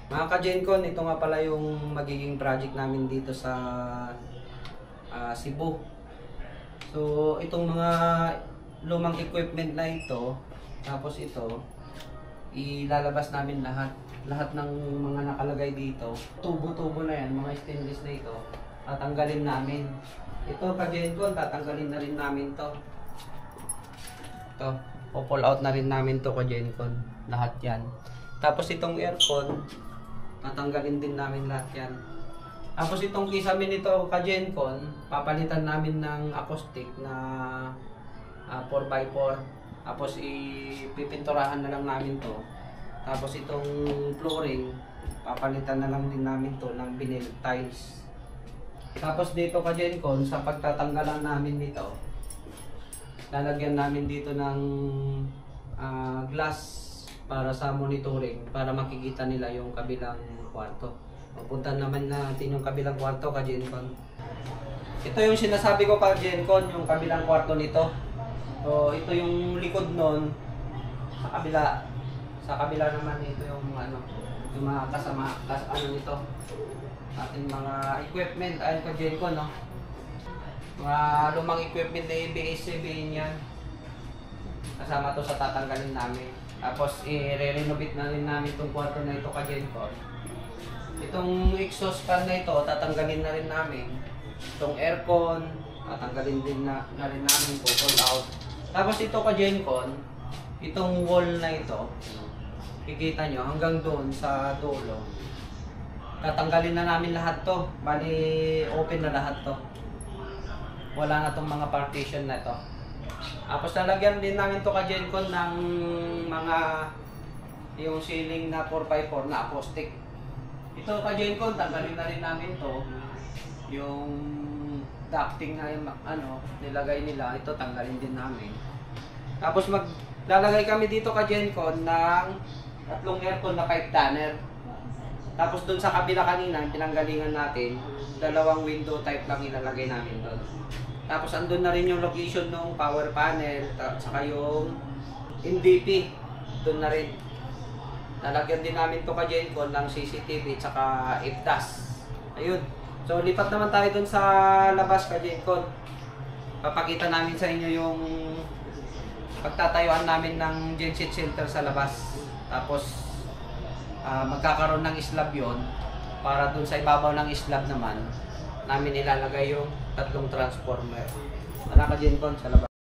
Mga ka-Gencon, ito nga pala yung magiging project namin dito sa Cebu. So, itong mga lumang equipment na ito, tapos ito, ilalabas namin lahat. Lahat ng mga nakalagay dito. Tubo-tubo na yan, mga stainless na ito, tatanggalin namin. Ito ka-Gencon, tatanggalin na rin namin to. Ito, pull out na rin namin to ka-Gencon. Lahat yan. Tapos itong aircon, tatanggalin din namin lahat yan. Tapos itong kisame nito ka-Gencon, papalitan namin ng acoustic na 4x4. Tapos ipipinturahan na lang namin to. Tapos itong flooring, papalitan na lang din namin to ng vinyl tiles. Tapos dito ka-Gencon, sa pagtatanggalan namin nito, lalagyan namin dito ng glass para sa monitoring, para makikita nila yung kabilang kwarto. Pupuntahan naman natin yung kabilang kwarto ka-Gencon. Ito yung sinasabi ko ka-Gencon, yung kabilang kwarto nito. So ito yung likod nun, sa kabila. Sa kabila naman ito yung yung mga kasama nito. Ating mga equipment ayun ka-Gencon, no. Mga lumang equipment na ABS-CBN yan. Kasama to sa tatanggalin namin. Tapos i-renovate na rin namin itong kwarto na ito ka-Gencon. Itong exhaust fan na ito, tatanggalin na rin namin. Itong aircon, tatanggalin din na rin namin, pull out. Tapos ito ka-Gencon, itong wall na ito, kikita nyo hanggang doon sa dulo. Tatanggalin na namin lahat to. Bali, open na lahat to. Wala na tong mga partition na to. Tapos lalagyan din namin to ka-Gencon ng mga yung ceiling na 4x4 na acoustic. Ito ka-Gencon, tanggalin na rin namin to. Yung ducting na yung nilagay nila, ito tanggalin din namin. Tapos maglalagay kami dito ka-Gencon ng 3 aircon na 5 tonner. Tapos dun sa kabila kanina, pinanggalingan natin, 2 window type lang ilalagay namin doon. Tapos andun na rin yung location ng power panel, saka yung NDP, doon na rin. Lalagyan din namin to ka-Gencon ng CCTV saka IFDAS. Ayun. So lipat naman tayo dun sa labas ka-Gencon. Papakita namin sa inyo yung pagtatayuan namin ng genset center sa labas. Tapos magkakaroon ng slab yon, para dun sa ibabaw ng slab naman namin ilalagay yung 3 transformer. Wala ka-Gencon sa labas.